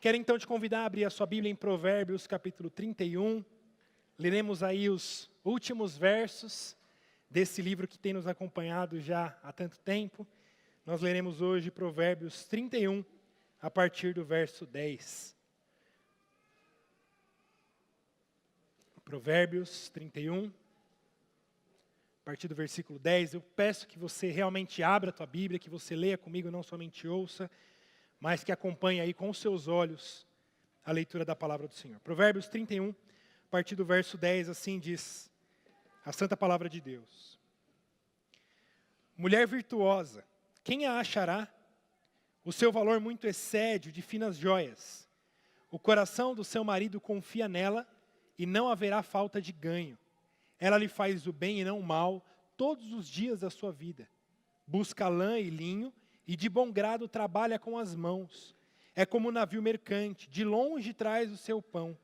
Quero então te convidar a abrir a sua Bíblia em Provérbios capítulo 31. Leremos aí os últimos versos desse livro que tem nos acompanhado já há tanto tempo. Nós leremos hoje Provérbios 31, a partir do verso 10. Provérbios 31, a partir do versículo 10. Eu peço que você realmente abra a tua Bíblia, que você leia comigo, não somente ouça, mas que acompanhe aí com os seus olhos a leitura da palavra do Senhor. Provérbios 31, a partir do verso 10, assim diz a santa palavra de Deus. Mulher virtuosa, quem a achará? O seu valor muito excede o de finas joias. O coração do seu marido confia nela e não haverá falta de ganho. Ela lhe faz o bem e não o mal todos os dias da sua vida. Busca lã e linho e de bom grado trabalha com as mãos. É como um navio mercante, de longe traz o seu pão.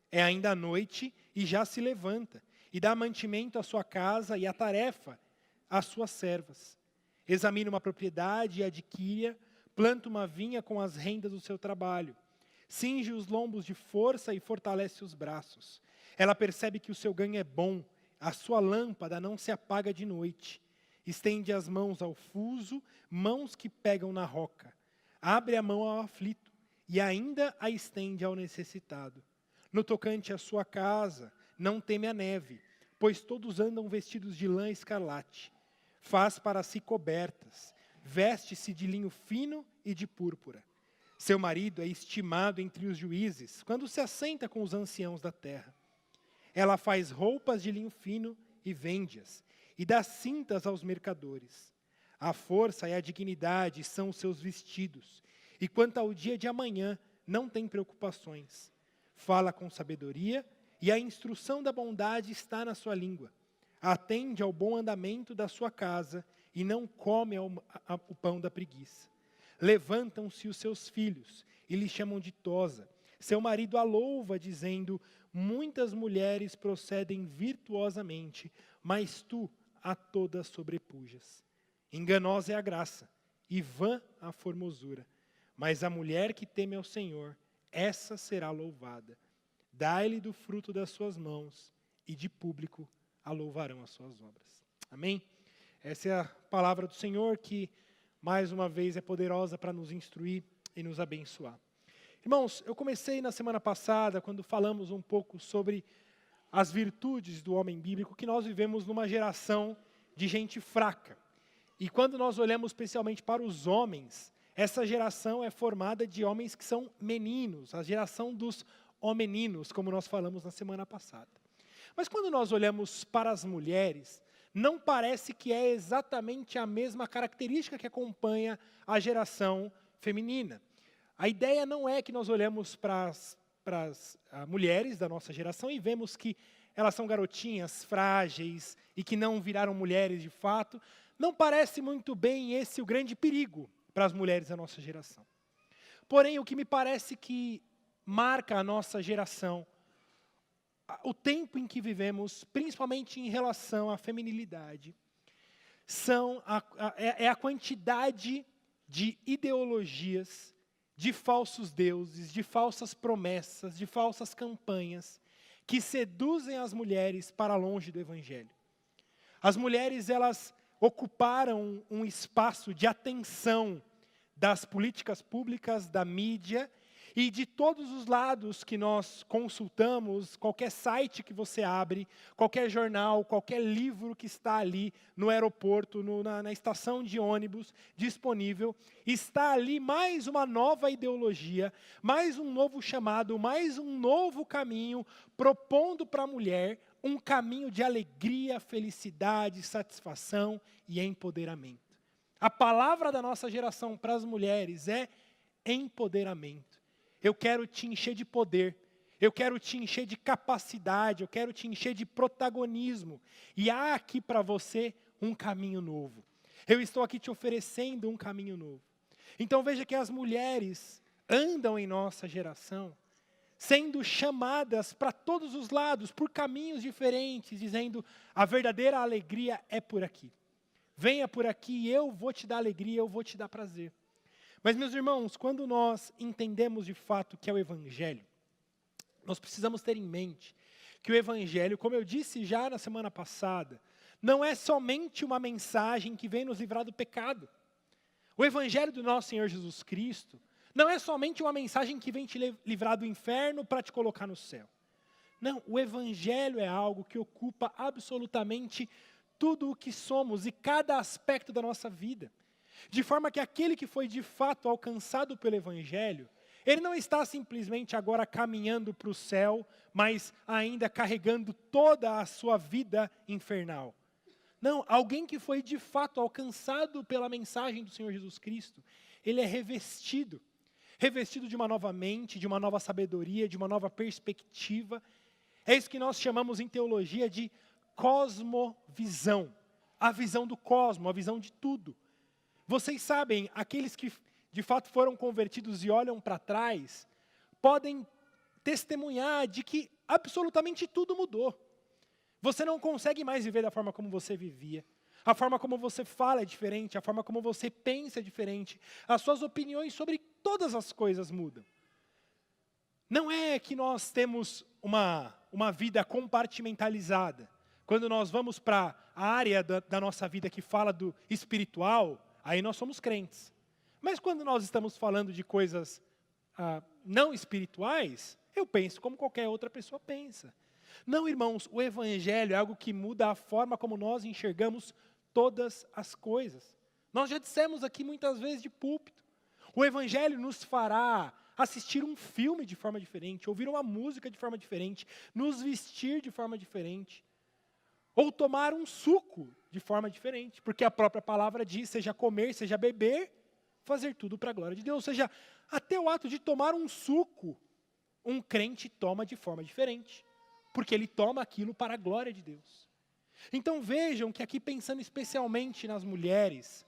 É ainda à noite e já se levanta, e dá mantimento à sua casa e a tarefa às suas servas. Examina uma propriedade e adquire-a, planta uma vinha com as rendas do seu trabalho. Cinge os lombos de força e fortalece os braços. Ela percebe que o seu ganho é bom, a sua lâmpada não se apaga de noite. Estende as mãos ao fuso, mãos que pegam na roca. Abre a mão ao aflito e ainda a estende ao necessitado. No tocante à sua casa, não teme a neve, pois todos andam vestidos de lã escarlate. Faz para si cobertas, veste-se de linho fino e de púrpura. Seu marido é estimado entre os juízes, quando se assenta com os anciãos da terra. Ela faz roupas de linho fino e vende-as, e dá cintas aos mercadores. A força e a dignidade são os seus vestidos, e quanto ao dia de amanhã, não tem preocupações. Fala com sabedoria, e a instrução da bondade está na sua língua. Atende ao bom andamento da sua casa, e não come o pão da preguiça. Levantam-se os seus filhos, e lhe chamam de tosa. Seu marido a louva, dizendo: muitas mulheres procedem virtuosamente, mas tu a todas sobrepujas. Enganosa é a graça, e vã a formosura. Mas a mulher que teme ao Senhor, essa será louvada. Dai-lhe do fruto das suas mãos, e de público a louvarão as suas obras. Amém? Essa é a palavra do Senhor que, mais uma vez, é poderosa para nos instruir e nos abençoar. Irmãos, eu comecei na semana passada, quando falamos um pouco sobre as virtudes do homem bíblico, que nós vivemos numa geração de gente fraca. E quando nós olhamos especialmente para os homens, essa geração é formada de homens que são meninos, a geração dos homeninos, como nós falamos na semana passada. Mas quando nós olhamos para as mulheres, não parece que é exatamente a mesma característica que acompanha a geração feminina. A ideia não é que nós olhamos para as mulheres da nossa geração e vemos que elas são garotinhas, frágeis e que não viraram mulheres de fato. Não parece muito bem esse o grande perigo para as mulheres da nossa geração. Porém, o que me parece que marca a nossa geração, o tempo em que vivemos, principalmente em relação à feminilidade, é a quantidade de ideologias, de falsos deuses, de falsas promessas, de falsas campanhas, que seduzem as mulheres para longe do Evangelho. As mulheres, elas ocuparam um espaço de atenção das políticas públicas, da mídia, e de todos os lados que nós consultamos, qualquer site que você abre, qualquer jornal, qualquer livro que está ali no aeroporto, na estação de ônibus disponível, está ali mais uma nova ideologia, mais um novo chamado, mais um novo caminho, propondo para a mulher um caminho de alegria, felicidade, satisfação e empoderamento. A palavra da nossa geração para as mulheres é empoderamento. Eu quero te encher de poder, eu quero te encher de capacidade, eu quero te encher de protagonismo. E há aqui para você um caminho novo. Eu estou aqui te oferecendo um caminho novo. Então veja que as mulheres andam em nossa geração, sendo chamadas para todos os lados, por caminhos diferentes, dizendo: a verdadeira alegria é por aqui. Venha por aqui e eu vou te dar alegria, eu vou te dar prazer. Mas, meus irmãos, quando nós entendemos de fato o que é o Evangelho, nós precisamos ter em mente que o Evangelho, como eu disse já na semana passada, não é somente uma mensagem que vem nos livrar do pecado. O Evangelho do nosso Senhor Jesus Cristo não é somente uma mensagem que vem te livrar do inferno para te colocar no céu. Não, o Evangelho é algo que ocupa absolutamente tudo o que somos e cada aspecto da nossa vida. De forma que aquele que foi de fato alcançado pelo Evangelho, ele não está simplesmente agora caminhando para o céu, mas ainda carregando toda a sua vida infernal. Não, alguém que foi de fato alcançado pela mensagem do Senhor Jesus Cristo, ele é revestido de uma nova mente, de uma nova sabedoria, de uma nova perspectiva. É isso que nós chamamos em teologia de cosmovisão, a visão do cosmo, a visão de tudo. Vocês sabem, aqueles que de fato foram convertidos e olham para trás, podem testemunhar de que absolutamente tudo mudou. Você não consegue mais viver da forma como você vivia. A forma como você fala é diferente, a forma como você pensa é diferente. As suas opiniões sobre todas as coisas mudam. Não é que nós temos uma vida compartimentalizada. Quando nós vamos para a área da nossa vida que fala do espiritual, aí nós somos crentes. Mas quando nós estamos falando de coisas não espirituais, eu penso como qualquer outra pessoa pensa. Não, irmãos, o Evangelho é algo que muda a forma como nós enxergamos todas as coisas. Nós já dissemos aqui muitas vezes de púlpito. O Evangelho nos fará assistir um filme de forma diferente, ouvir uma música de forma diferente, nos vestir de forma diferente, ou tomar um suco de forma diferente, porque a própria palavra diz, seja comer, seja beber, fazer tudo para a glória de Deus. Ou seja, até o ato de tomar um suco, um crente toma de forma diferente, porque ele toma aquilo para a glória de Deus. Então vejam que aqui pensando especialmente nas mulheres,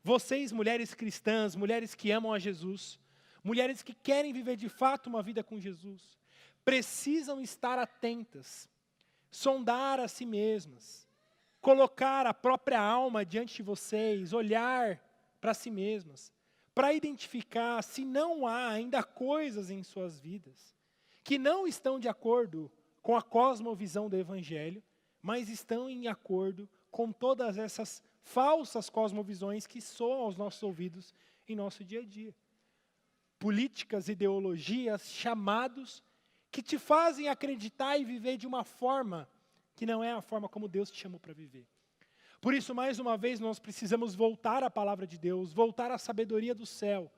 vocês mulheres cristãs, mulheres que amam a Jesus, mulheres que querem viver de fato uma vida com Jesus, precisam estar atentas, sondar a si mesmas, colocar a própria alma diante de vocês, olhar para si mesmas, para identificar se não há ainda coisas em suas vidas que não estão de acordo com a cosmovisão do Evangelho, mas estão em acordo com todas essas falsas cosmovisões que soam aos nossos ouvidos em nosso dia a dia. Políticas, ideologias, chamados que te fazem acreditar e viver de uma forma que não é a forma como Deus te chamou para viver. Por isso, mais uma vez, nós precisamos voltar à palavra de Deus, voltar à sabedoria do céu,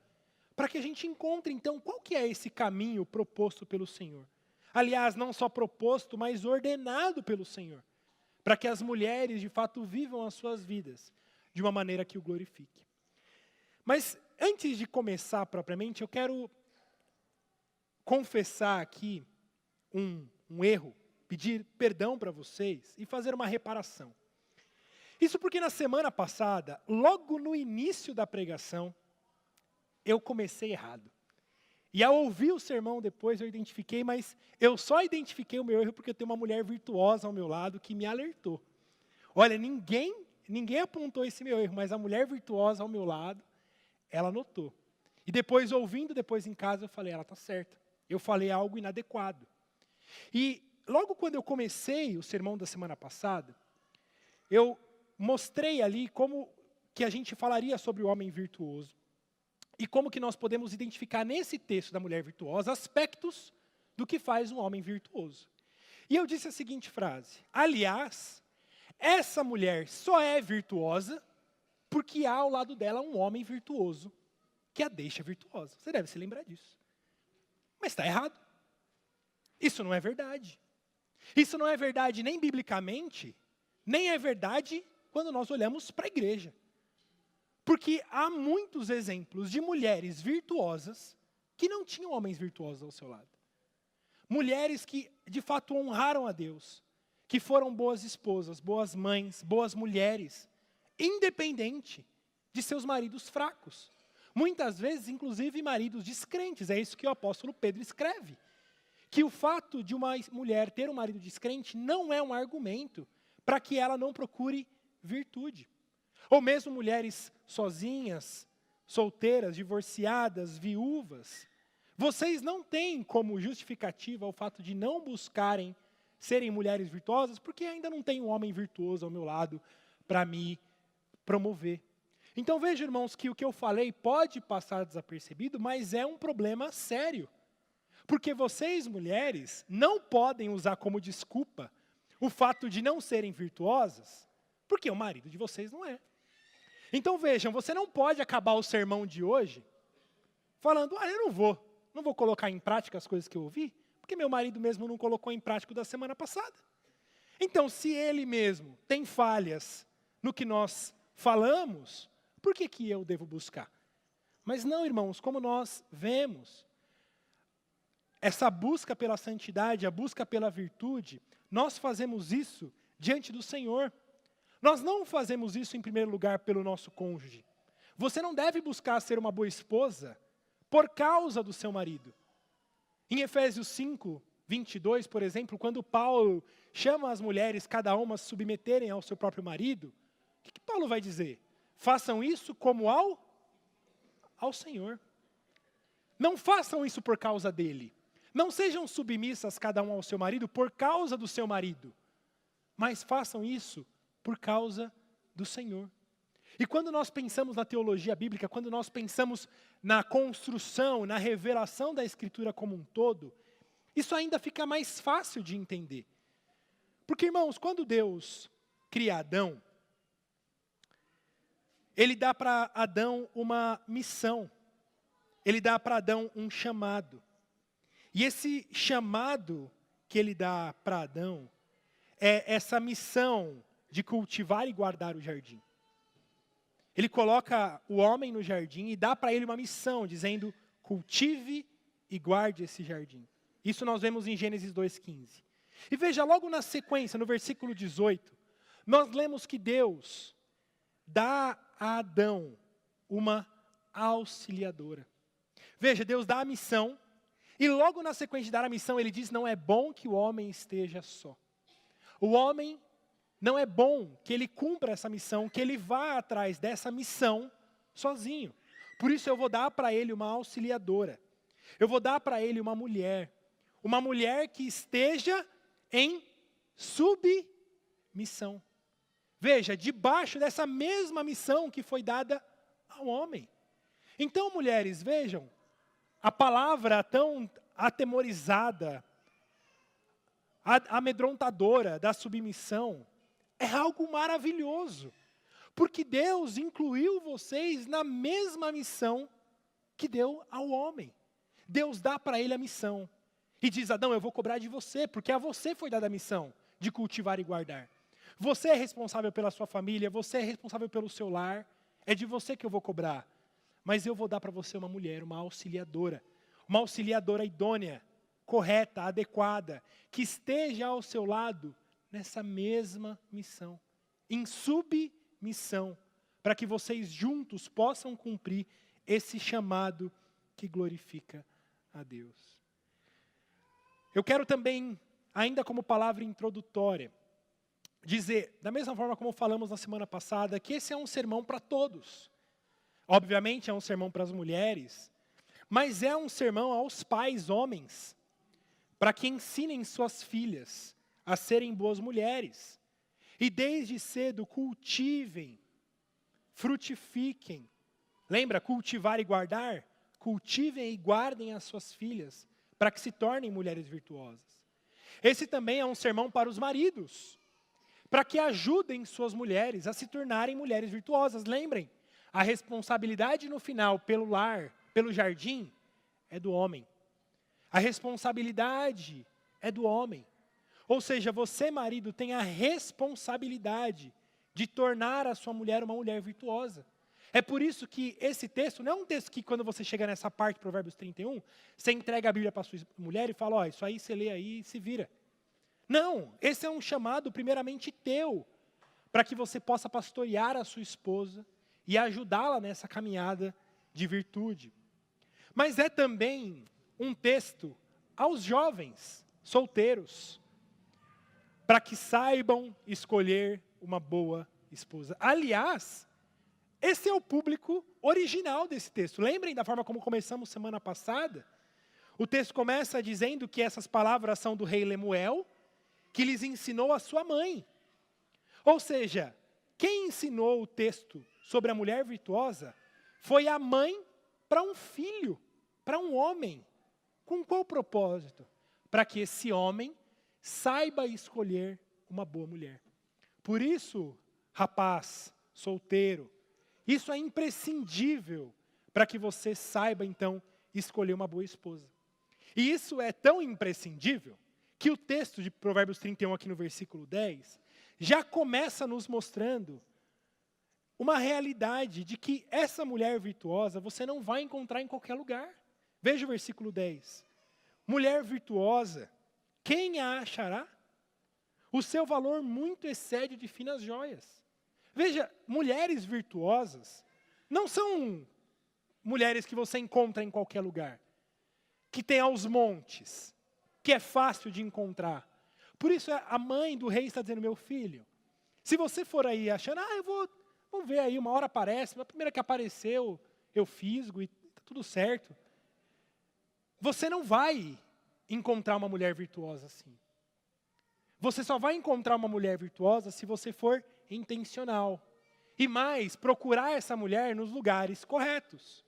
para que a gente encontre, então, qual que é esse caminho proposto pelo Senhor. Aliás, não só proposto, mas ordenado pelo Senhor, para que as mulheres, de fato, vivam as suas vidas de uma maneira que o glorifique. Mas, antes de começar propriamente, eu quero confessar aqui um erro, pedir perdão para vocês e fazer uma reparação. Isso porque na semana passada, logo no início da pregação, eu comecei errado. E ao ouvir o sermão depois eu identifiquei, mas eu só identifiquei o meu erro porque eu tenho uma mulher virtuosa ao meu lado que me alertou. Olha, ninguém apontou esse meu erro, mas a mulher virtuosa ao meu lado, ela notou. E depois, ouvindo depois em casa, eu falei, ela está certa. Eu falei algo inadequado. E logo quando eu comecei o sermão da semana passada, eu mostrei ali como que a gente falaria sobre o homem virtuoso. E como que nós podemos identificar nesse texto da mulher virtuosa aspectos do que faz um homem virtuoso. E eu disse a seguinte frase, aliás, essa mulher só é virtuosa porque há ao lado dela um homem virtuoso que a deixa virtuosa. Você deve se lembrar disso. Mas está errado. Isso não é verdade. Isso não é verdade nem biblicamente, nem é verdade quando nós olhamos para a igreja. Porque há muitos exemplos de mulheres virtuosas que não tinham homens virtuosos ao seu lado. Mulheres que, de fato, honraram a Deus, que foram boas esposas, boas mães, boas mulheres, independente de seus maridos fracos. Muitas vezes, inclusive, maridos descrentes. É isso que o apóstolo Pedro escreve. Que o fato de uma mulher ter um marido descrente não é um argumento para que ela não procure virtude. Ou mesmo mulheres sozinhas, solteiras, divorciadas, viúvas, vocês não têm como justificativa o fato de não buscarem serem mulheres virtuosas, porque ainda não tem um homem virtuoso ao meu lado para me promover. Então veja, irmãos, que o que eu falei pode passar desapercebido, mas é um problema sério. Porque vocês, mulheres, não podem usar como desculpa o fato de não serem virtuosas, porque o marido de vocês não é. Então vejam, você não pode acabar o sermão de hoje falando, eu não vou colocar em prática as coisas que eu ouvi, porque meu marido mesmo não colocou em prática da semana passada. Então, se ele mesmo tem falhas no que nós falamos, por que eu devo buscar? Mas não, irmãos, como nós vemos, essa busca pela santidade, a busca pela virtude, nós fazemos isso diante do Senhor. Nós não fazemos isso, em primeiro lugar, pelo nosso cônjuge. Você não deve buscar ser uma boa esposa por causa do seu marido. Em Efésios 5, 22, por exemplo, quando Paulo chama as mulheres, cada uma, a se submeterem ao seu próprio marido, o que Paulo vai dizer? Façam isso como ao Senhor. Não façam isso por causa dele. Não sejam submissas cada um ao seu marido por causa do seu marido. Mas façam isso por causa do Senhor. E quando nós pensamos na teologia bíblica, quando nós pensamos na construção, na revelação da Escritura como um todo, isso ainda fica mais fácil de entender. Porque, irmãos, quando Deus cria Adão, Ele dá para Adão uma missão. Ele dá para Adão um chamado. E esse chamado que Ele dá para Adão é essa missão de cultivar e guardar o jardim. Ele coloca o homem no jardim e dá para ele uma missão, dizendo, cultive e guarde esse jardim. Isso nós vemos em Gênesis 2,15. E veja, logo na sequência, no versículo 18, nós lemos que Deus dá a Adão uma auxiliadora. Veja, Deus dá a missão, e logo na sequência de dar a missão, ele diz, não é bom que o homem esteja só. O homem não é bom que ele cumpra essa missão, que ele vá atrás dessa missão sozinho. Por isso eu vou dar para ele uma auxiliadora. Eu vou dar para ele uma mulher que esteja em submissão. Veja, debaixo dessa mesma missão que foi dada ao homem. Então, mulheres, vejam, a palavra tão atemorizada, amedrontadora da submissão, é algo maravilhoso, porque Deus incluiu vocês na mesma missão que deu ao homem. Deus dá para ele a missão e diz, Adão, eu vou cobrar de você, porque a você foi dada a missão de cultivar e guardar. Você é responsável pela sua família, você é responsável pelo seu lar, é de você que eu vou cobrar. Mas eu vou dar para você uma mulher, uma auxiliadora idônea, correta, adequada, que esteja ao seu lado nessa mesma missão, em submissão, para que vocês juntos possam cumprir esse chamado que glorifica a Deus. Eu quero também, ainda como palavra introdutória, dizer, da mesma forma como falamos na semana passada, que esse é um sermão para todos. Obviamente é um sermão para as mulheres, mas é um sermão aos pais homens, para que ensinem suas filhas a serem boas mulheres. E desde cedo cultivem, frutifiquem. Lembra, cultivar e guardar? Cultivem e guardem as suas filhas, para que se tornem mulheres virtuosas. Esse também é um sermão para os maridos, para que ajudem suas mulheres a se tornarem mulheres virtuosas. Lembrem, a responsabilidade no final pelo lar, pelo jardim, é do homem. A responsabilidade é do homem. Ou seja, você, marido, tem a responsabilidade de tornar a sua mulher uma mulher virtuosa. É por isso que esse texto não é um texto que, quando você chega nessa parte, Provérbios 31, você entrega a Bíblia para a sua mulher e fala, isso aí você lê aí e se vira. Não, esse é um chamado primeiramente teu, para que você possa pastorear a sua esposa e ajudá-la nessa caminhada de virtude. Mas é também um texto aos jovens, solteiros, para que saibam escolher uma boa esposa. Aliás, Esse é o público original desse texto. Lembrem da forma como começamos semana passada? O texto começa dizendo que essas palavras são do rei Lemuel, que lhes ensinou a sua mãe. Ou seja, quem ensinou o texto sobre a mulher virtuosa foi a mãe para um filho, para um homem. Com qual propósito? Para que esse homem saiba escolher uma boa mulher. Por isso, rapaz, solteiro, isso é imprescindível para que você saiba, então, escolher uma boa esposa. E isso é tão imprescindível que o texto de Provérbios 31, aqui no versículo 10, já começa nos mostrando uma realidade de que essa mulher virtuosa você não vai encontrar em qualquer lugar. Veja o versículo 10. Mulher virtuosa, quem a achará? O seu valor muito excede de finas joias. Veja, mulheres virtuosas não são mulheres que você encontra em qualquer lugar, que tem aos montes, que é fácil de encontrar. Por isso a mãe do rei está dizendo, meu filho, se você for aí achando, vou ver aí, uma hora aparece, a primeira que apareceu, eu fisgo e está tudo certo. Você não vai encontrar uma mulher virtuosa assim. Você só vai encontrar uma mulher virtuosa se você for intencional. E mais, procurar essa mulher nos lugares corretos.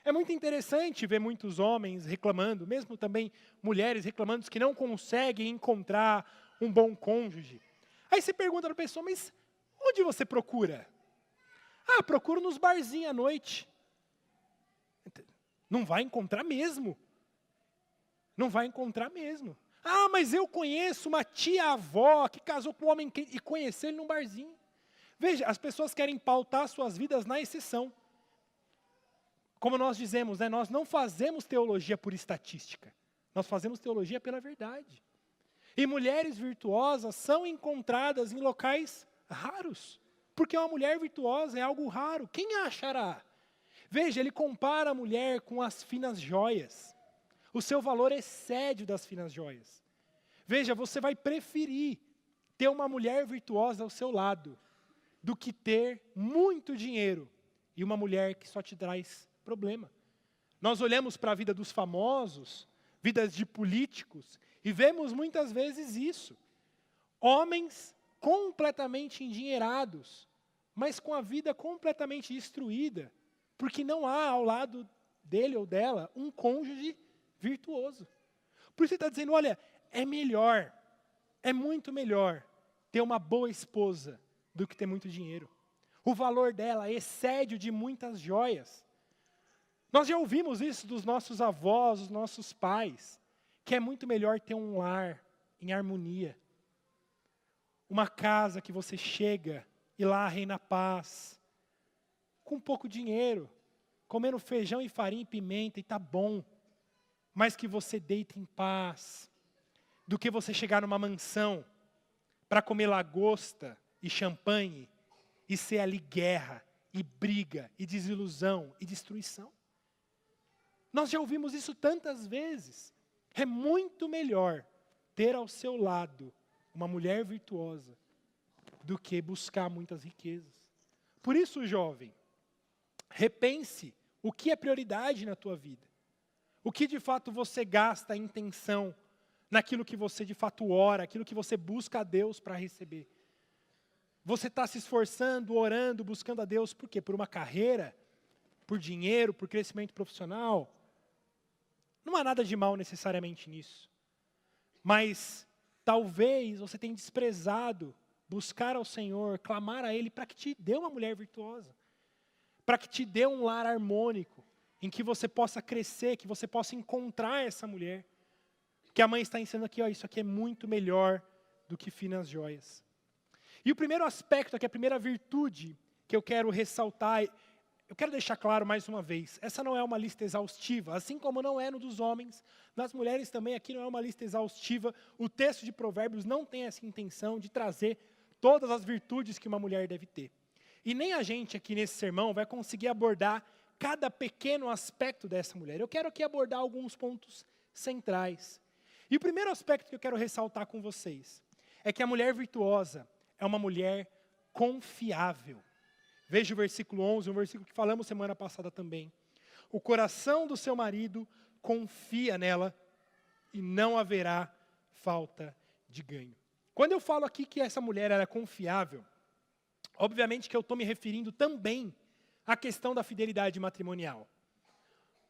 É muito interessante ver muitos homens reclamando, mesmo também mulheres reclamando que não conseguem encontrar um bom cônjuge. Aí você pergunta para a pessoa, mas onde você procura? Procuro nos barzinhos à noite. Não vai encontrar mesmo. Não vai encontrar mesmo. Mas eu conheço uma tia-avó que casou com um homem e conheceu ele num barzinho. Veja, as pessoas querem pautar suas vidas na exceção. Como nós dizemos, nós não fazemos teologia por estatística. Nós fazemos teologia pela verdade. E mulheres virtuosas são encontradas em locais raros. Porque uma mulher virtuosa é algo raro. Quem a achará? Veja, ele compara a mulher com as finas joias. O seu valor excede o das finas joias. Veja, você vai preferir ter uma mulher virtuosa ao seu lado do que ter muito dinheiro e uma mulher que só te traz problema. Nós olhamos para a vida dos famosos, vidas de políticos, e vemos muitas vezes isso. Homens completamente endinheirados, mas com a vida completamente destruída, porque não há ao lado dele ou dela um cônjuge virtuoso. Por isso ele está dizendo, olha, é melhor, é muito melhor ter uma boa esposa do que ter muito dinheiro. O valor dela excede o de muitas joias. Nós já ouvimos isso dos nossos avós, dos nossos pais, que é muito melhor ter um lar em harmonia. Uma casa que você chega e lá reina a paz. Com pouco dinheiro, comendo feijão e farinha e pimenta e tá bom. Mas que você deita em paz. Do que você chegar numa mansão para comer lagosta e champanhe e ser ali guerra e briga e desilusão e destruição. Nós já ouvimos isso tantas vezes. É muito melhor ter ao seu lado uma mulher virtuosa do que buscar muitas riquezas. Por isso, jovem, repense o que é prioridade na tua vida. O que de fato você gasta a intenção naquilo que você de fato ora, aquilo que você busca a Deus para receber. Você está se esforçando, orando, buscando a Deus por quê? Por uma carreira? Por dinheiro? Por crescimento profissional? Não há nada de mal necessariamente nisso. Mas talvez você tenha desprezado buscar ao Senhor, clamar a Ele para que te dê uma mulher virtuosa. Para que te dê um lar harmônico, em que você possa crescer, que você possa encontrar essa mulher. Que a mãe está ensinando aqui, isso aqui é muito melhor do que finas joias. E o primeiro aspecto aqui, a primeira virtude que eu quero ressaltar, eu quero deixar claro mais uma vez, essa não é uma lista exaustiva, assim como não é no dos homens, nas mulheres também aqui não é uma lista exaustiva, o texto de Provérbios não tem essa intenção de trazer todas as virtudes que uma mulher deve ter. E nem a gente aqui nesse sermão vai conseguir abordar cada pequeno aspecto dessa mulher. Eu quero aqui abordar alguns pontos centrais. E o primeiro aspecto que eu quero ressaltar com vocês é que a mulher virtuosa é uma mulher confiável. Veja o versículo 11, um versículo que falamos semana passada também. O coração do seu marido confia nela e não haverá falta de ganho. Quando eu falo aqui que essa mulher era confiável, obviamente que eu estou me referindo também à questão da fidelidade matrimonial.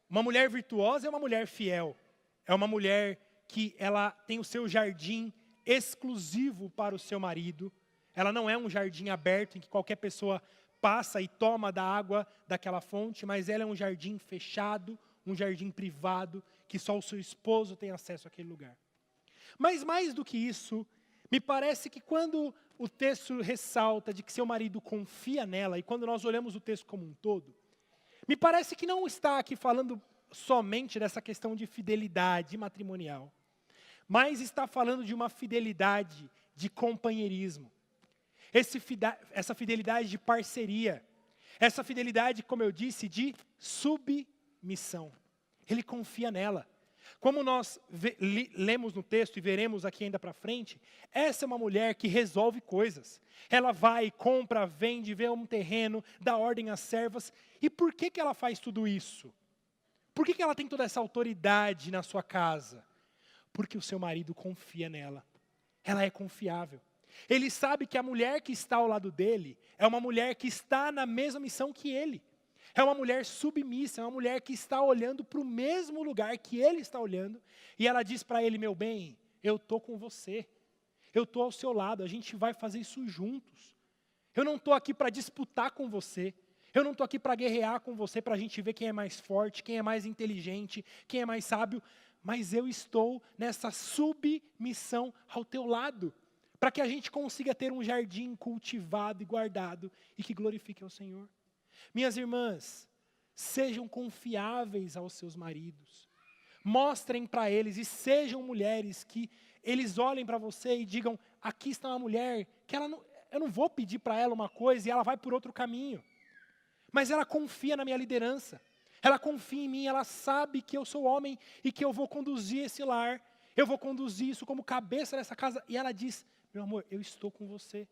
Uma mulher virtuosa é uma mulher fiel. É uma mulher que ela tem o seu jardim exclusivo para o seu marido. Ela não é um jardim aberto em que qualquer pessoa passa e toma da água daquela fonte, mas ela é um jardim fechado, um jardim privado, que só o seu esposo tem acesso àquele lugar. Mas mais do que isso, me parece que quando o texto ressalta de que seu marido confia nela, e quando nós olhamos o texto como um todo, me parece que não está aqui falando somente dessa questão de fidelidade matrimonial, mas está falando de uma fidelidade de companheirismo. Essa fidelidade de parceria, essa fidelidade, como eu disse, de submissão. Ele confia nela. Como nós lemos no texto e veremos aqui ainda para frente, essa é uma mulher que resolve coisas. Ela vai, compra, vende, vê um terreno, dá ordem às servas. E por que ela faz tudo isso? Por que ela tem toda essa autoridade na sua casa? Porque o seu marido confia nela. Ela é confiável. Ele sabe que a mulher que está ao lado dele é uma mulher que está na mesma missão que ele. É uma mulher submissa, é uma mulher que está olhando para o mesmo lugar que ele está olhando. E ela diz para ele, meu bem, eu estou com você. Eu estou ao seu lado, a gente vai fazer isso juntos. Eu não estou aqui para disputar com você. Eu não estou aqui para guerrear com você, para a gente ver quem é mais forte, quem é mais inteligente, quem é mais sábio. Mas eu estou nessa submissão ao teu lado, para que a gente consiga ter um jardim cultivado e guardado e que glorifique ao Senhor. Minhas irmãs, sejam confiáveis aos seus maridos. Mostrem para eles e sejam mulheres que eles olhem para você e digam, aqui está uma mulher que eu não vou pedir para ela uma coisa e ela vai por outro caminho. Mas ela confia na minha liderança. Ela confia em mim, ela sabe que eu sou homem e que eu vou conduzir esse lar. Eu vou conduzir isso como cabeça dessa casa. E ela diz, meu amor, eu estou com você.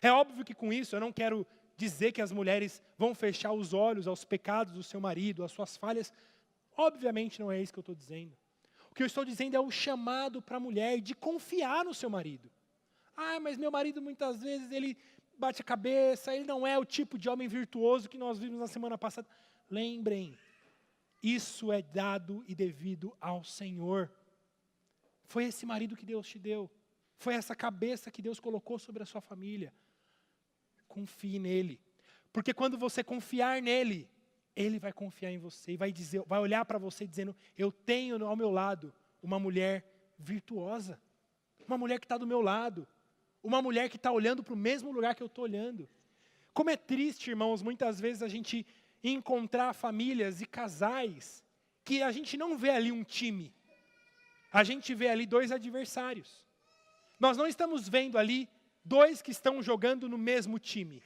É óbvio que com isso eu não quero dizer que as mulheres vão fechar os olhos aos pecados do seu marido, às suas falhas. Obviamente não é isso que eu estou dizendo. O que eu estou dizendo é o chamado para a mulher de confiar no seu marido. Ah, mas meu marido muitas vezes ele bate a cabeça, ele não é o tipo de homem virtuoso que nós vimos na semana passada. Lembrem, isso é dado e devido ao Senhor. Foi esse marido que Deus te deu. Foi essa cabeça que Deus colocou sobre a sua família. Confie nele. Porque quando você confiar nele, ele vai confiar em você e vai olhar para você dizendo, eu tenho ao meu lado uma mulher virtuosa. Uma mulher que está do meu lado. Uma mulher que está olhando para o mesmo lugar que eu estou olhando. Como é triste, irmãos, muitas vezes a gente encontrar famílias e casais que a gente não vê ali um time. A gente vê ali dois adversários. Nós não estamos vendo ali dois que estão jogando no mesmo time,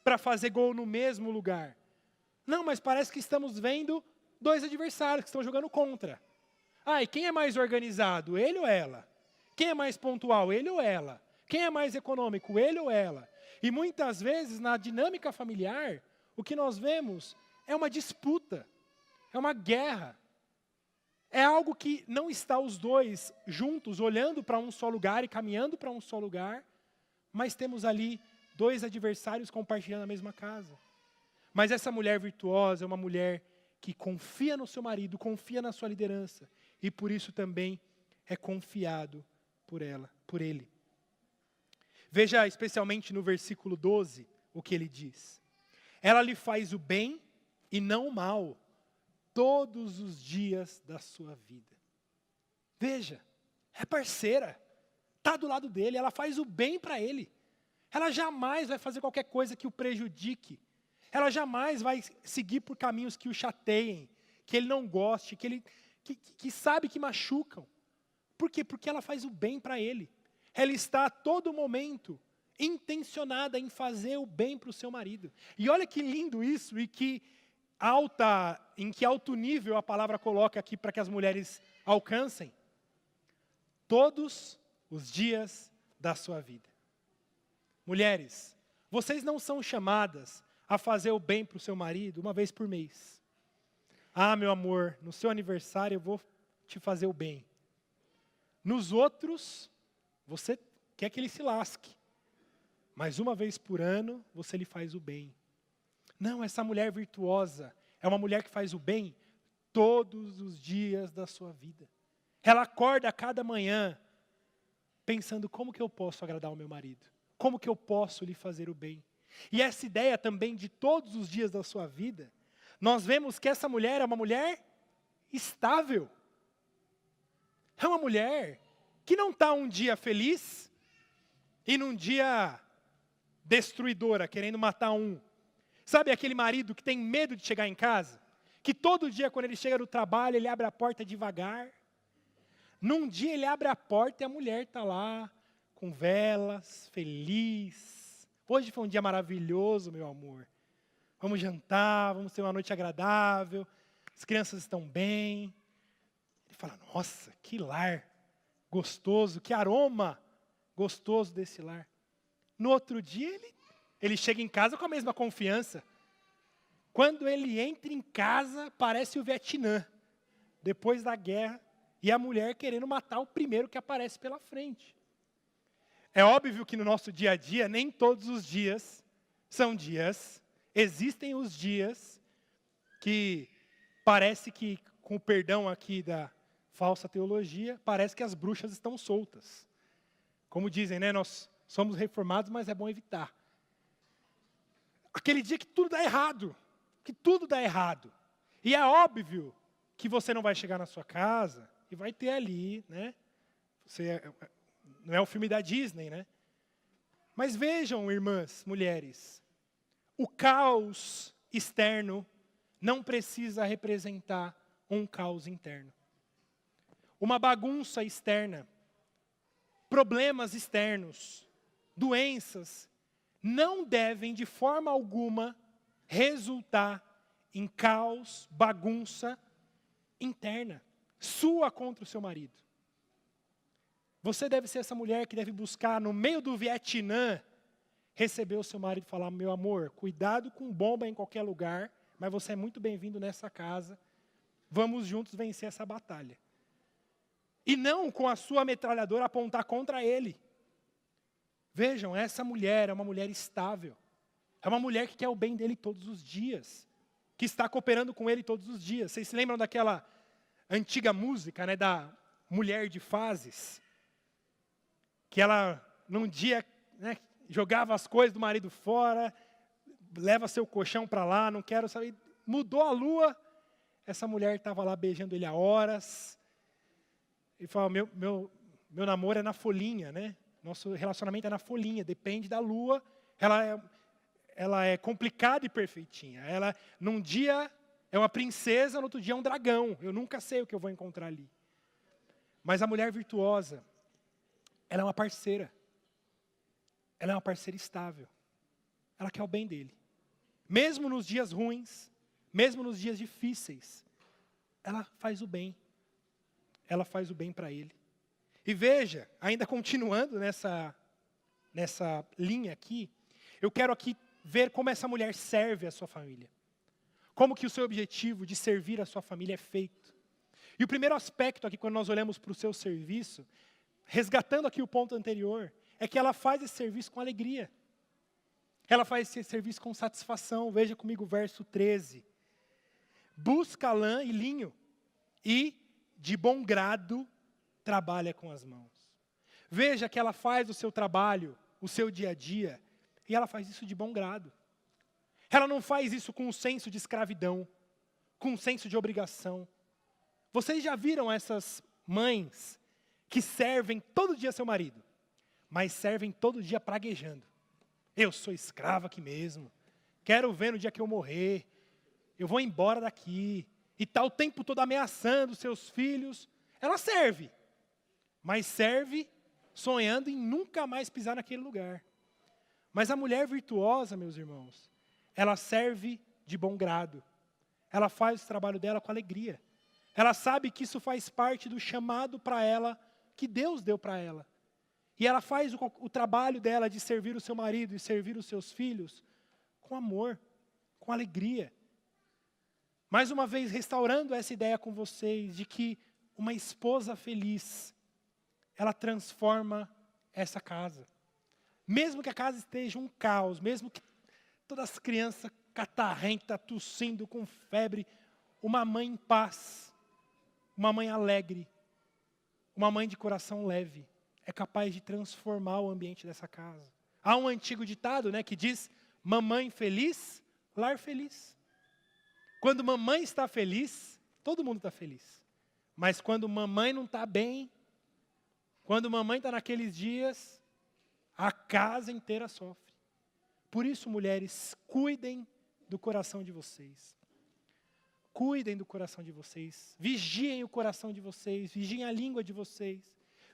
para fazer gol no mesmo lugar. Não, mas parece que estamos vendo dois adversários que estão jogando contra. Ah, e quem é mais organizado, ele ou ela? Quem é mais pontual, ele ou ela? Quem é mais econômico, ele ou ela? E muitas vezes, na dinâmica familiar, o que nós vemos é uma disputa, é uma guerra. É algo que não está os dois juntos, olhando para um só lugar e caminhando para um só lugar, mas temos ali dois adversários compartilhando a mesma casa. Mas essa mulher virtuosa é uma mulher que confia no seu marido, confia na sua liderança, e por isso também é confiado por ele. Veja especialmente no versículo 12 o que ele diz. Ela lhe faz o bem e não o mal, todos os dias da sua vida. Veja, é parceira, está do lado dele, ela faz o bem para ele. Ela jamais vai fazer qualquer coisa que o prejudique. Ela jamais vai seguir por caminhos que o chateiem, que ele não goste, que sabe que machucam. Por quê? Porque ela faz o bem para ele. Ela está a todo momento intencionada em fazer o bem para o seu marido. E olha que lindo isso e em que alto nível a palavra coloca aqui para que as mulheres alcancem. Todos os dias da sua vida. Mulheres, vocês não são chamadas a fazer o bem para o seu marido uma vez por mês. Ah, meu amor, no seu aniversário eu vou te fazer o bem. Nos outros, você quer que ele se lasque. Mas uma vez por ano, você lhe faz o bem. Não, essa mulher virtuosa é uma mulher que faz o bem todos os dias da sua vida. Ela acorda a cada manhã pensando como que eu posso agradar o meu marido. Como que eu posso lhe fazer o bem. E essa ideia também de todos os dias da sua vida, nós vemos que essa mulher é uma mulher estável. É uma mulher que não está um dia feliz e num dia destruidora, querendo matar um. Sabe aquele marido que tem medo de chegar em casa? Que todo dia quando ele chega do trabalho, ele abre a porta devagar. Num dia ele abre a porta e a mulher está lá, com velas, feliz. Hoje foi um dia maravilhoso, meu amor. Vamos jantar, vamos ter uma noite agradável. As crianças estão bem. Ele fala, nossa, que lar gostoso, que aroma gostoso desse lar. No outro dia, ele chega em casa com a mesma confiança. Quando ele entra em casa, parece o Vietnã, depois da guerra, e a mulher querendo matar o primeiro que aparece pela frente. É óbvio que no nosso dia a dia, nem todos os dias são dias. Existem os dias que parece que, com o perdão aqui da falsa teologia, parece que as bruxas estão soltas. Como dizem, né? Nós somos reformados, mas é bom evitar. Aquele dia que tudo dá errado. Que tudo dá errado. E é óbvio que você não vai chegar na sua casa e vai ter ali, né? Não é o filme da Disney, né? Mas vejam, irmãs, mulheres, o caos externo não precisa representar um caos interno. Uma bagunça externa, problemas externos, doenças, não devem de forma alguma resultar em caos, bagunça interna, sua contra o seu marido. Você deve ser essa mulher que deve buscar, no meio do Vietnã, receber o seu marido e falar, meu amor, cuidado com bomba em qualquer lugar, mas você é muito bem-vindo nessa casa, vamos juntos vencer essa batalha. E não com a sua metralhadora apontar contra ele. Vejam, essa mulher é uma mulher estável. É uma mulher que quer o bem dele todos os dias. Que está cooperando com ele todos os dias. Vocês se lembram daquela antiga música, né, da Mulher de Fases? Que ela, num dia, né, jogava as coisas do marido fora, leva seu colchão para lá, não quero saber. Mudou a lua, essa mulher estava lá beijando ele há horas. E fala, meu namoro é na folhinha, né? Nosso relacionamento é na folhinha, depende da lua. Ela é complicada e perfeitinha. Ela, num dia, é uma princesa, no outro dia é um dragão. Eu nunca sei o que eu vou encontrar ali. Mas a mulher virtuosa, ela é uma parceira. Ela é uma parceira estável. Ela quer o bem dele. Mesmo nos dias ruins, mesmo nos dias difíceis, ela faz o bem. Ela faz o bem para ele. E veja, ainda continuando nessa linha aqui, eu quero aqui ver como essa mulher serve a sua família. Como que o seu objetivo de servir a sua família é feito. E o primeiro aspecto aqui, quando nós olhamos para o seu serviço, resgatando aqui o ponto anterior, é que ela faz esse serviço com alegria. Ela faz esse serviço com satisfação. Veja comigo o verso 13. Busca lã e linho, e de bom grado trabalha com as mãos. Veja que ela faz o seu trabalho, o seu dia a dia, e ela faz isso de bom grado. Ela não faz isso com um senso de escravidão, com um senso de obrigação. Vocês já viram essas mães que servem todo dia seu marido, mas servem todo dia praguejando? Eu sou escrava aqui mesmo, quero ver no dia que eu morrer, eu vou embora daqui, e está o tempo todo ameaçando seus filhos. Ela serve, mas serve sonhando em nunca mais pisar naquele lugar. Mas a mulher virtuosa, meus irmãos, ela serve de bom grado. Ela faz o trabalho dela com alegria. Ela sabe que isso faz parte do chamado para ela, que Deus deu para ela. E ela faz o trabalho dela de servir o seu marido e servir os seus filhos com amor, com alegria. Mais uma vez, restaurando essa ideia com vocês de que uma esposa feliz, ela transforma essa casa. Mesmo que a casa esteja um caos, mesmo que todas as crianças catarrentas, tossindo, com febre, uma mãe em paz, uma mãe alegre, uma mãe de coração leve, é capaz de transformar o ambiente dessa casa. Há um antigo ditado, que diz, mamãe feliz, lar feliz. Quando mamãe está feliz, todo mundo está feliz. Mas quando mamãe não está bem, quando mamãe está naqueles dias, a casa inteira sofre. Por isso, mulheres, cuidem do coração de vocês. Cuidem do coração de vocês. Vigiem o coração de vocês. Vigiem a língua de vocês.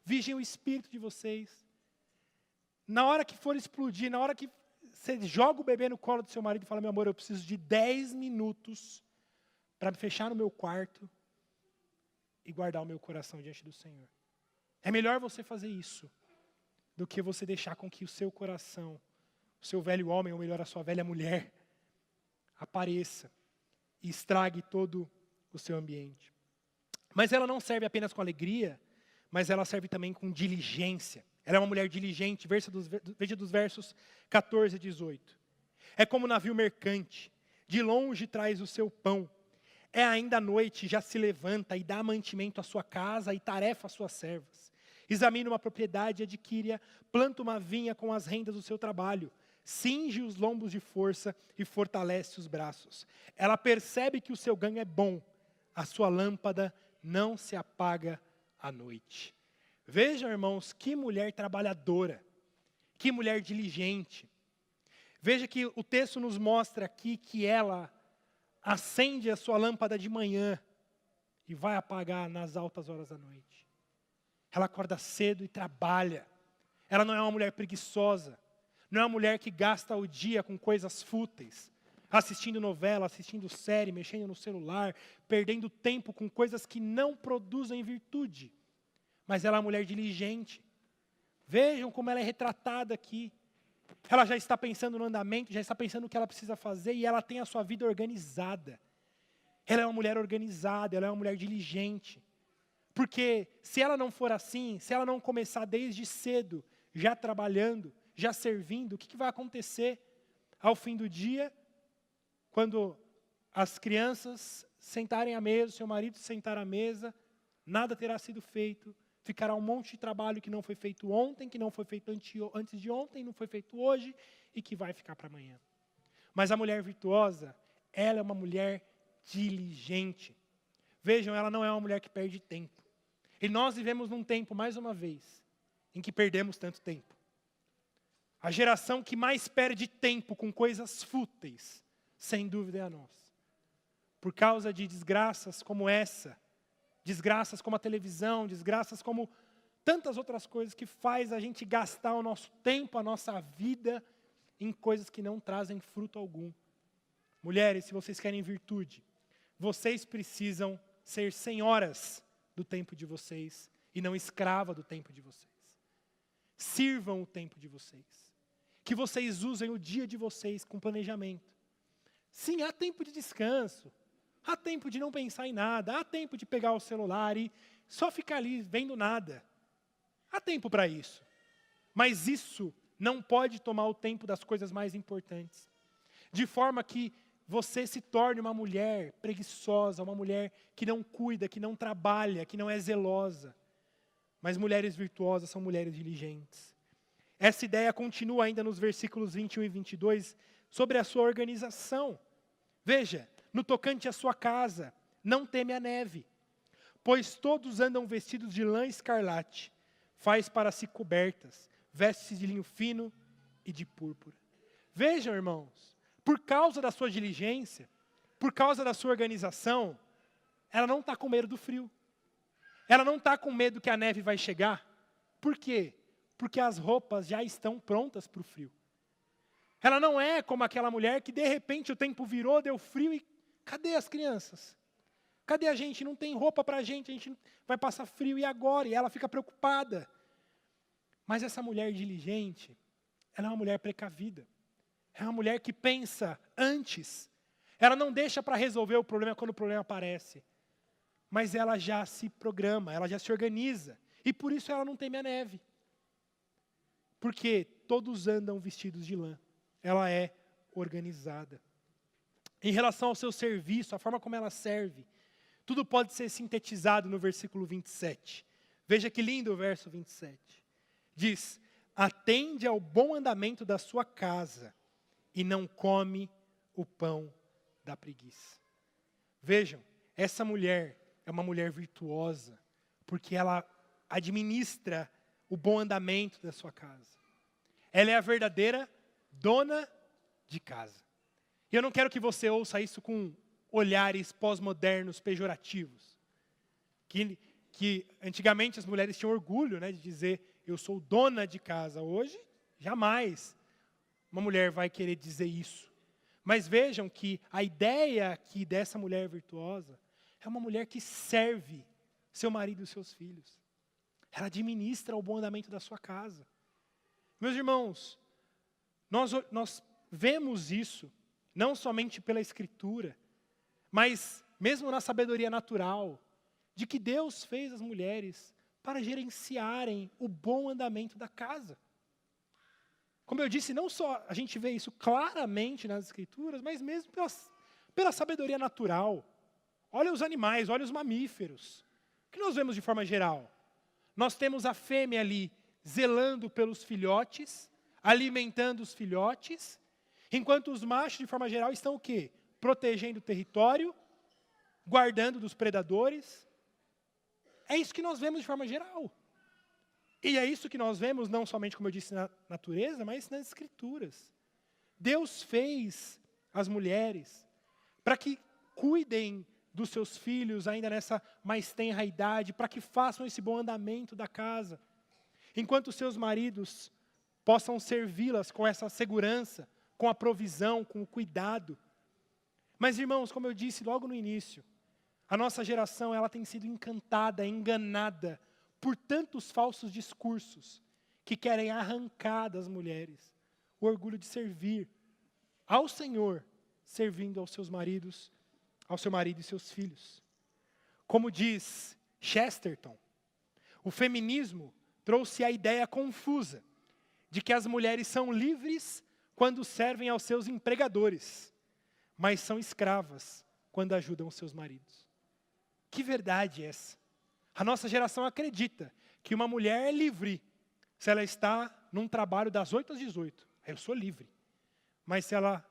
Vigiem o espírito de vocês. Na hora que for explodir, na hora que você joga o bebê no colo do seu marido e fala, meu amor, eu preciso de 10 minutos para me fechar no meu quarto e guardar o meu coração diante do Senhor. É melhor você fazer isso do que você deixar com que o seu coração, o seu velho homem, ou melhor, a sua velha mulher, apareça e estrague todo o seu ambiente. Mas ela não serve apenas com alegria, mas ela serve também com diligência. Ela é uma mulher diligente, veja dos versos 14 e 18. É como um navio mercante, de longe traz o seu pão. É ainda à noite, já se levanta e dá mantimento à sua casa e tarefa às suas servas. Examina uma propriedade e adquire-a, planta uma vinha com as rendas do seu trabalho. Cinge os lombos de força e fortalece os braços. Ela percebe que o seu ganho é bom. A sua lâmpada não se apaga à noite. Vejam, irmãos, que mulher trabalhadora. Que mulher diligente. Veja que o texto nos mostra aqui que ela acende a sua lâmpada de manhã e vai apagar nas altas horas da noite. Ela acorda cedo e trabalha. Ela não é uma mulher preguiçosa. Não é uma mulher que gasta o dia com coisas fúteis, assistindo novela, assistindo série, mexendo no celular, perdendo tempo com coisas que não produzem virtude. Mas ela é uma mulher diligente. Vejam como ela é retratada aqui. Ela já está pensando no andamento, já está pensando no que ela precisa fazer e ela tem a sua vida organizada. Ela é uma mulher organizada, ela é uma mulher diligente. Porque se ela não for assim, se ela não começar desde cedo, já trabalhando, já servindo, o que vai acontecer ao fim do dia, quando as crianças sentarem à mesa, o seu marido sentar à mesa, nada terá sido feito, ficará um monte de trabalho que não foi feito ontem, que não foi feito antes de ontem, não foi feito hoje e que vai ficar para amanhã. Mas a mulher virtuosa, ela é uma mulher diligente. Vejam, ela não é uma mulher que perde tempo. E nós vivemos num tempo, mais uma vez, em que perdemos tanto tempo. A geração que mais perde tempo com coisas fúteis, sem dúvida é a nossa. Por causa de desgraças como essa, desgraças como a televisão, desgraças como tantas outras coisas que faz a gente gastar o nosso tempo, a nossa vida, em coisas que não trazem fruto algum. Mulheres, se vocês querem virtude, vocês precisam ser senhoras do tempo de vocês e não escrava do tempo de vocês. Sirvam o tempo de vocês. Que vocês usem o dia de vocês com planejamento. Sim, há tempo de descanso. Há tempo de não pensar em nada. Há tempo de pegar o celular e só ficar ali vendo nada. Há tempo para isso. Mas isso não pode tomar o tempo das coisas mais importantes. De forma que você se torne uma mulher preguiçosa, uma mulher que não cuida, que não trabalha, que não é zelosa. Mas mulheres virtuosas são mulheres diligentes. Essa ideia continua ainda nos versículos 21 e 22, sobre a sua organização. Veja, no tocante à sua casa, não teme a neve, pois todos andam vestidos de lã escarlate, faz para si cobertas, veste-se de linho fino e de púrpura. Vejam, irmãos, por causa da sua diligência, por causa da sua organização, ela não está com medo do frio. Ela não está com medo que a neve vai chegar. Por quê? Porque as roupas já estão prontas para o frio. Ela não é como aquela mulher que de repente o tempo virou, deu frio e cadê as crianças? Cadê a gente? Não tem roupa para a gente vai passar frio e agora? E ela fica preocupada. Mas essa mulher diligente, ela é uma mulher precavida. É uma mulher que pensa antes Ela não deixa para resolver o problema quando o problema aparece. Mas ela já se programa, ela já se organiza. E por isso ela não teme a neve. Porque todos andam vestidos de lã. Ela é organizada. Em relação ao seu serviço, a forma como ela serve, tudo pode ser sintetizado no versículo 27. Veja que lindo o verso 27. Diz: atende ao bom andamento da sua casa e não come o pão da preguiça. Vejam, essa mulher é uma mulher virtuosa, porque ela administra o bom andamento da sua casa. Ela é a verdadeira dona de casa. E eu não quero que você ouça isso com olhares pós-modernos pejorativos. Que antigamente as mulheres tinham orgulho, né, de dizer, eu sou dona de casa. Hoje, jamais uma mulher vai querer dizer isso. Mas vejam que a ideia aqui dessa mulher virtuosa é uma mulher que serve seu marido e seus filhos. Ela administra o bom andamento da sua casa. Meus irmãos, nós vemos isso, não somente pela Escritura, mas mesmo na sabedoria natural, de que Deus fez as mulheres para gerenciarem o bom andamento da casa. Como eu disse, não só a gente vê isso claramente nas Escrituras, mas mesmo pela sabedoria natural. Olha os animais, olha os mamíferos. O que nós vemos de forma geral? Nós temos a fêmea ali zelando pelos filhotes, alimentando os filhotes, enquanto os machos, de forma geral, estão o quê? Protegendo o território, guardando dos predadores. É isso que nós vemos de forma geral. E é isso que nós vemos, não somente, como eu disse, na natureza, mas nas Escrituras. Deus fez as mulheres para que cuidem dos seus filhos ainda nessa mais tenra idade, para que façam esse bom andamento da casa, enquanto seus maridos possam servi-las com essa segurança, com a provisão, com o cuidado. Mas, irmãos, como eu disse logo no início, a nossa geração ela tem sido encantada, enganada por tantos falsos discursos que querem arrancar das mulheres o orgulho de servir ao Senhor, servindo aos seus maridos, ao seu marido e seus filhos. Como diz Chesterton, o feminismo trouxe a ideia confusa de que as mulheres são livres quando servem aos seus empregadores, mas são escravas quando ajudam os seus maridos. Que verdade é essa? A nossa geração acredita que uma mulher é livre se ela está num trabalho das 8 às 18. Eu sou livre. Mas se ela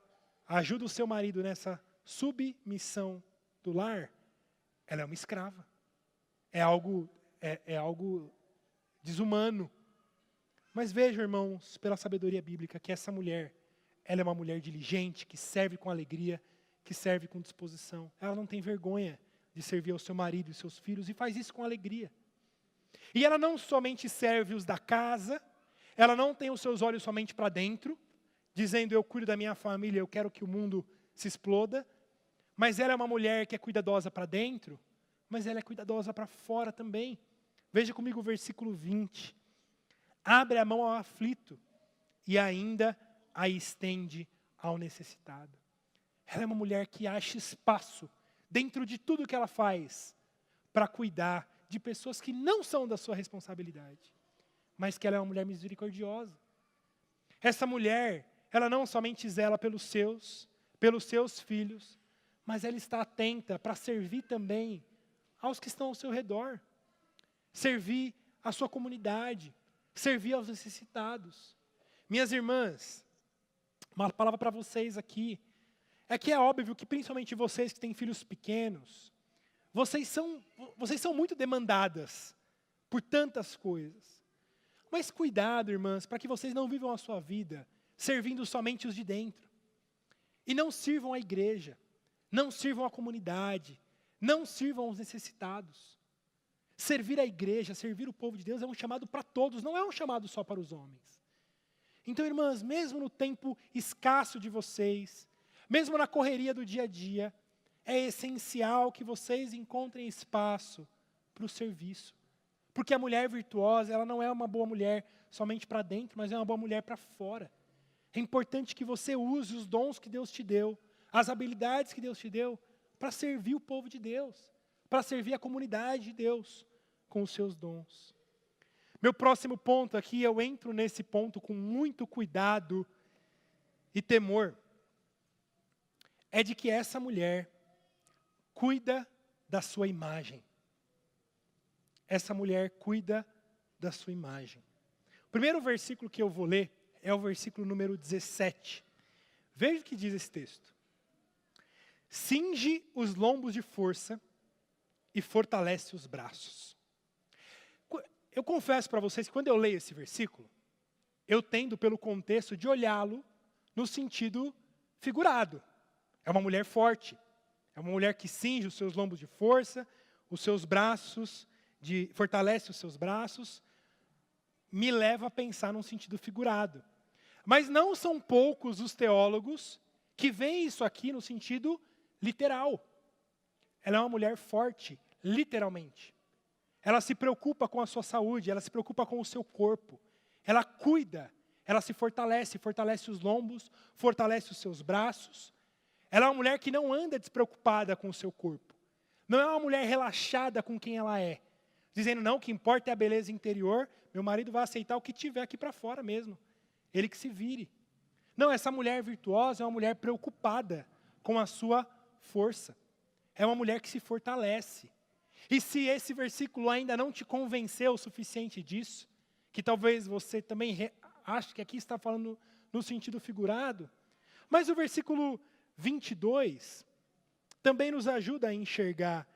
ajuda o seu marido nessa submissão do lar, ela é uma escrava. É algo desumano. Mas vejam, irmãos, pela sabedoria bíblica, que essa mulher, ela é uma mulher diligente, que serve com alegria, que serve com disposição. Ela não tem vergonha de servir ao seu marido e seus filhos, e faz isso com alegria. E ela não somente serve os da casa, ela não tem os seus olhos somente para dentro, dizendo, eu cuido da minha família, eu quero que o mundo se exploda, mas ela é uma mulher que é cuidadosa para dentro, mas ela é cuidadosa para fora também. Veja comigo o versículo 20. Abre a mão ao aflito e ainda a estende ao necessitado. Ela é uma mulher que acha espaço dentro de tudo que ela faz para cuidar de pessoas que não são da sua responsabilidade, mas que ela é uma mulher misericordiosa. Essa mulher, ela não somente zela pelos seus filhos, mas ela está atenta para servir também aos que estão ao seu redor, servir a sua comunidade, servir aos necessitados. Minhas irmãs, uma palavra para vocês aqui, é que é óbvio que principalmente vocês que têm filhos pequenos, vocês são muito demandadas por tantas coisas. Mas cuidado, irmãs, para que vocês não vivam a sua vida servindo somente os de dentro. E não sirvam a igreja, não sirvam a comunidade, não sirvam os necessitados. Servir a igreja, servir o povo de Deus é um chamado para todos, não é um chamado só para os homens. Então, irmãs, mesmo no tempo escasso de vocês, mesmo na correria do dia a dia, é essencial que vocês encontrem espaço para o serviço. Porque a mulher virtuosa, ela não é uma boa mulher somente para dentro, mas é uma boa mulher para fora. É importante que você use os dons que Deus te deu as habilidades que Deus te deu para servir o povo de Deus, para servir a comunidade de Deus com os seus dons. Meu próximo ponto aqui, eu entro nesse ponto com muito cuidado e temor, é de que essa mulher cuida da sua imagem. Essa mulher cuida da sua imagem. O primeiro versículo que eu vou ler é o versículo número 17. Veja o que diz esse texto. Cinge os lombos de força e fortalece os braços. Eu confesso para vocês que quando eu leio esse versículo, eu tendo pelo contexto de olhá-lo no sentido figurado. É uma mulher forte, é uma mulher que cinge os seus lombos de força, os seus braços, fortalece os seus braços, me leva a pensar num sentido figurado. Mas não são poucos os teólogos que veem isso aqui no sentido literal. Ela é uma mulher forte, literalmente. Ela se preocupa com a sua saúde, ela se preocupa com o seu corpo. Ela cuida, ela se fortalece os lombos, fortalece os seus braços. Ela é uma mulher que não anda despreocupada com o seu corpo. Não é uma mulher relaxada com quem ela é. Dizendo, não, o que importa é a beleza interior, meu marido vai aceitar o que tiver aqui para fora mesmo. Ele que se vire. Não, essa mulher virtuosa é uma mulher preocupada com a sua força. É uma mulher que se fortalece. E se esse versículo ainda não te convenceu o suficiente disso, que talvez você também ache que aqui está falando no sentido figurado, mas o versículo 22 também nos ajuda a enxergar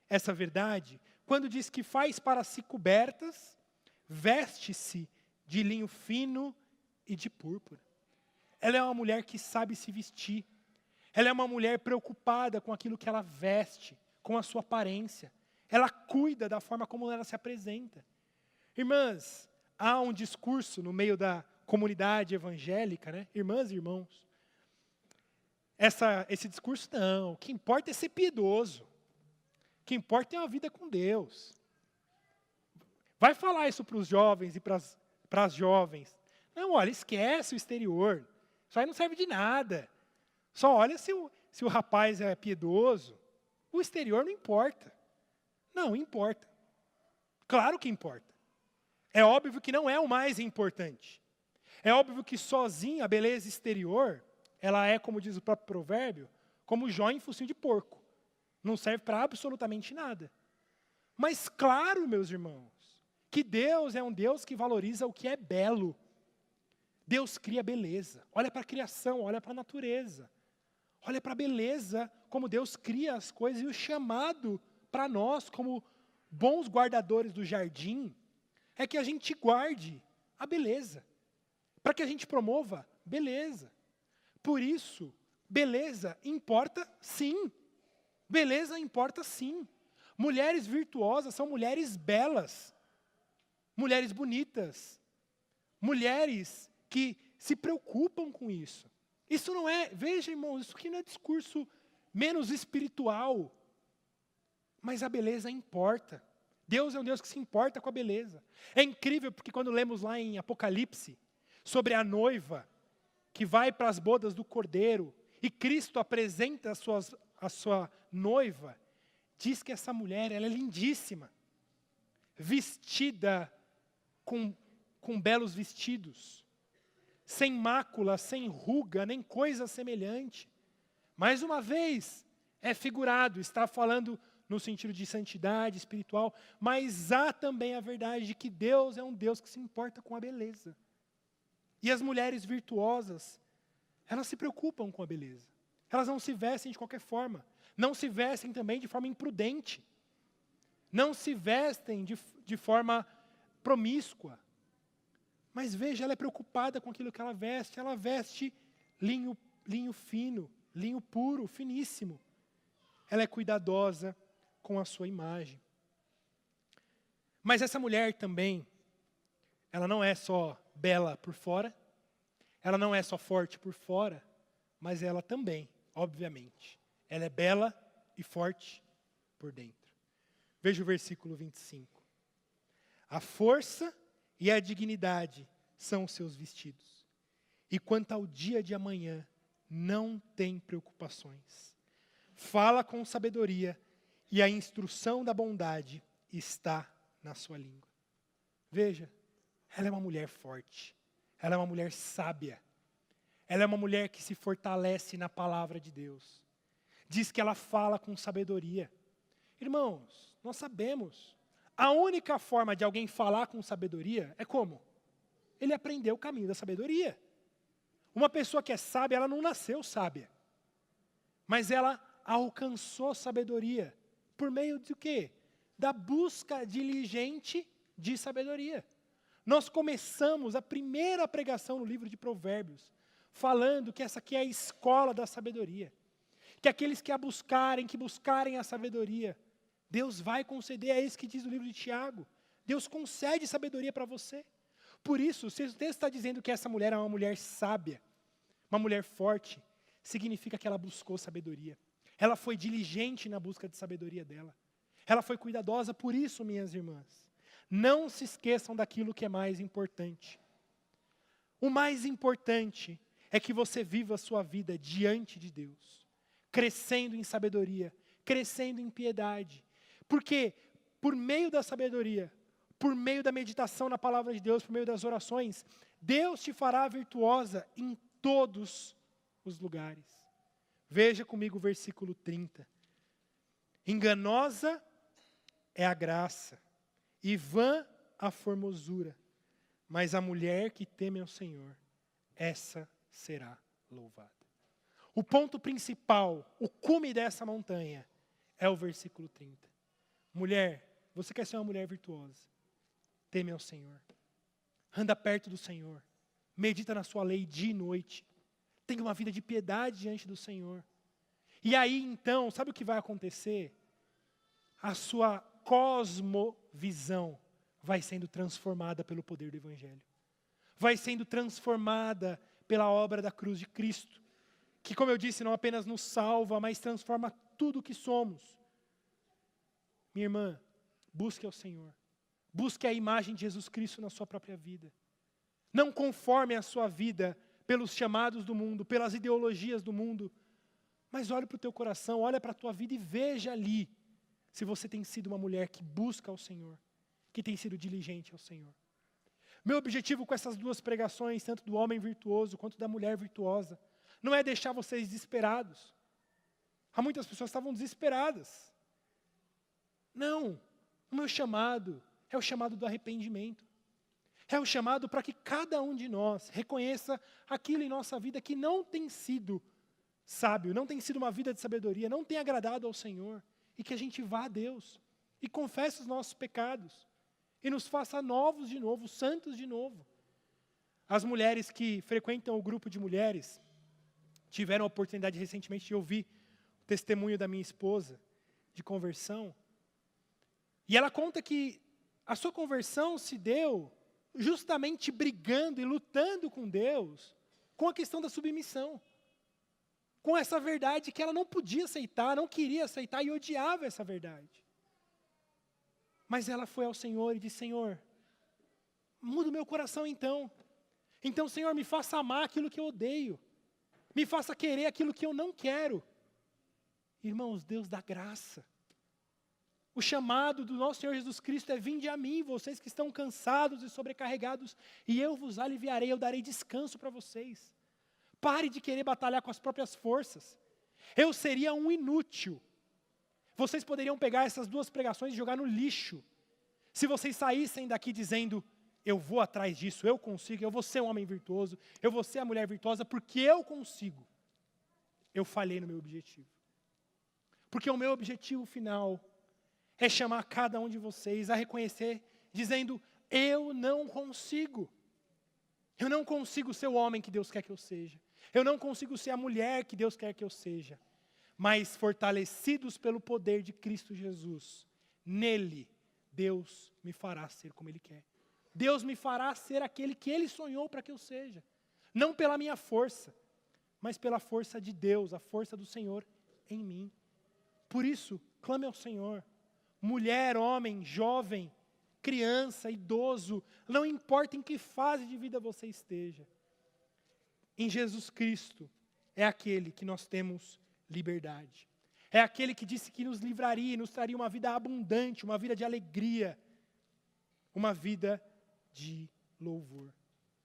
essa verdade, quando diz que faz para si cobertas, veste-se de linho fino e de púrpura. Ela é uma mulher que sabe se vestir. Ela é uma mulher preocupada com aquilo que ela veste, com a sua aparência. Ela cuida da forma como ela se apresenta. Irmãs, há um discurso no meio da comunidade evangélica, né? Irmãs e irmãos. Esse discurso, não. O que importa é ser piedoso. O que importa é uma vida com Deus. Vai falar isso para os jovens e para as jovens. Não, olha, esquece o exterior. Isso aí não serve de nada. Só olha se o rapaz é piedoso. O exterior não importa. Não, importa. Claro que importa. É óbvio que não é o mais importante. É óbvio que sozinha a beleza exterior, ela é, como diz o próprio provérbio, como jóia em focinho de porco. Não serve para absolutamente nada. Mas claro, meus irmãos, que Deus é um Deus que valoriza o que é belo. Deus cria beleza. Olha para a criação, olha para a natureza. Olha para a beleza, como Deus cria as coisas. E o chamado para nós, como bons guardadores do jardim, é que a gente guarde a beleza. Para que a gente promova beleza. Por isso, beleza importa sim. Beleza importa sim. Mulheres virtuosas são mulheres belas. Mulheres bonitas. Mulheres que se preocupam com isso. Isso não é, veja irmãos, isso aqui não é discurso menos espiritual. Mas a beleza importa. Deus é um Deus que se importa com a beleza. É incrível porque quando lemos lá em Apocalipse, sobre a noiva, que vai para as bodas do Cordeiro, e Cristo apresenta a sua noiva, diz que essa mulher, ela é lindíssima, vestida com belos vestidos, sem mácula, sem ruga, nem coisa semelhante. Mais uma vez, é figurado, está falando no sentido de santidade espiritual, mas há também a verdade de que Deus é um Deus que se importa com a beleza. E as mulheres virtuosas, elas se preocupam com a beleza. Elas não se vestem de qualquer forma. Não se vestem também de forma imprudente. Não se vestem de forma promíscua. Mas veja, ela é preocupada com aquilo que ela veste. Ela veste linho fino, linho puro, finíssimo. Ela é cuidadosa com a sua imagem. Mas essa mulher também, ela não é só bela por fora, ela não é só forte por fora, mas ela também, obviamente, ela é bela e forte por dentro. Veja o versículo 25. A força e a dignidade são os seus vestidos, e quanto ao dia de amanhã, não tem preocupações. Fala com sabedoria, e a instrução da bondade está na sua língua. Veja, ela é uma mulher forte, ela é uma mulher sábia, ela é uma mulher que se fortalece na palavra de Deus. Diz que ela fala com sabedoria. Irmãos, nós sabemos, a única forma de alguém falar com sabedoria é como? Ele aprendeu o caminho da sabedoria. Uma pessoa que é sábia, ela não nasceu sábia, mas ela alcançou sabedoria por meio de quê? Da busca diligente de sabedoria. Nós começamos a primeira pregação no livro de Provérbios, falando que essa aqui é a escola da sabedoria. Que aqueles que buscarem a sabedoria, Deus vai conceder, é isso que diz o livro de Tiago. Deus concede sabedoria para você. Por isso, se o texto está dizendo que essa mulher é uma mulher sábia, uma mulher forte, significa que ela buscou sabedoria. Ela foi diligente na busca de sabedoria dela. Ela foi cuidadosa, por isso, minhas irmãs. Não se esqueçam daquilo que é mais importante. O mais importante é que você viva a sua vida diante de Deus, crescendo em sabedoria, crescendo em piedade. Porque, por meio da sabedoria, por meio da meditação na palavra de Deus, por meio das orações, Deus te fará virtuosa em todos os lugares. Veja comigo o versículo 30. Enganosa é a graça, e vã a formosura, mas a mulher que teme ao Senhor, essa será louvada. O ponto principal, o cume dessa montanha, é o versículo 30. Mulher, você quer ser uma mulher virtuosa? Teme ao Senhor. Anda perto do Senhor. Medita na sua lei dia e noite. Tenha uma vida de piedade diante do Senhor. E aí, então, sabe o que vai acontecer? A sua cosmovisão vai sendo transformada pelo poder do Evangelho. Vai sendo transformada pela obra da cruz de Cristo. Que, como eu disse, não apenas nos salva, mas transforma tudo o que somos. Minha irmã, busque ao Senhor. Busque a imagem de Jesus Cristo na sua própria vida. Não conforme a sua vida pelos chamados do mundo, pelas ideologias do mundo. Mas olhe para o teu coração, olha para a tua vida e veja ali se você tem sido uma mulher que busca ao Senhor, que tem sido diligente ao Senhor. Meu objetivo com essas duas pregações, tanto do homem virtuoso quanto da mulher virtuosa, não é deixar vocês desesperados. Há muitas pessoas que estavam desesperadas. Não, o meu chamado é o chamado do arrependimento. É o chamado para que cada um de nós reconheça aquilo em nossa vida que não tem sido sábio, não tem sido uma vida de sabedoria, não tem agradado ao Senhor. E que a gente vá a Deus e confesse os nossos pecados. E nos faça novos de novo, santos de novo. As mulheres que frequentam o grupo de mulheres tiveram a oportunidade recentemente de ouvir o testemunho da minha esposa de conversão. E ela conta que a sua conversão se deu justamente brigando e lutando com Deus com a questão da submissão. Com essa verdade que ela não podia aceitar, não queria aceitar e odiava essa verdade. Mas ela foi ao Senhor e disse: Senhor, muda o meu coração então. Então, Senhor, me faça amar aquilo que eu odeio. Me faça querer aquilo que eu não quero. Irmãos, Deus dá graça. O chamado do nosso Senhor Jesus Cristo é: vinde a mim, vocês que estão cansados e sobrecarregados, e eu vos aliviarei, eu darei descanso para vocês. Pare de querer batalhar com as próprias forças. Eu seria um inútil. Vocês poderiam pegar essas duas pregações e jogar no lixo. Se vocês saíssem daqui dizendo: eu vou atrás disso, eu consigo, eu vou ser um homem virtuoso, eu vou ser a mulher virtuosa porque eu consigo. Eu falhei no meu objetivo. Porque o meu objetivo final é chamar cada um de vocês a reconhecer, dizendo: eu não consigo. Eu não consigo ser o homem que Deus quer que eu seja. Eu não consigo ser a mulher que Deus quer que eu seja. Mas fortalecidos pelo poder de Cristo Jesus, nele, Deus me fará ser como Ele quer. Deus me fará ser aquele que Ele sonhou para que eu seja. Não pela minha força, mas pela força de Deus, a força do Senhor em mim. Por isso, clame ao Senhor. Mulher, homem, jovem, criança, idoso, não importa em que fase de vida você esteja. Em Jesus Cristo, é aquele que nós temos liberdade. É aquele que disse que nos livraria e nos traria uma vida abundante, uma vida de alegria, uma vida de louvor,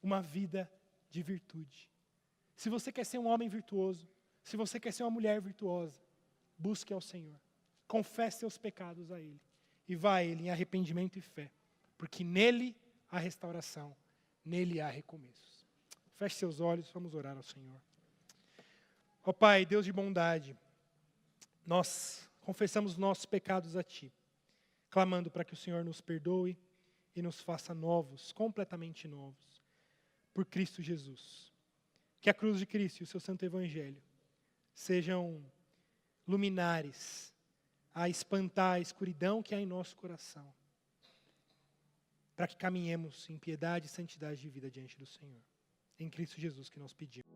uma vida de virtude. Se você quer ser um homem virtuoso, se você quer ser uma mulher virtuosa, busque ao Senhor. Confesse seus pecados a Ele. E vá a Ele em arrependimento e fé. Porque nele há restauração, nele há recomeços. Feche seus olhos, vamos orar ao Senhor. Ó Pai, Deus de bondade, nós confessamos nossos pecados a Ti, clamando para que o Senhor nos perdoe e nos faça novos, completamente novos, por Cristo Jesus. Que a cruz de Cristo e o seu santo evangelho sejam luminares a espantar a escuridão que há em nosso coração, para que caminhemos em piedade e santidade de vida diante do Senhor. Em Cristo Jesus que nós pedimos.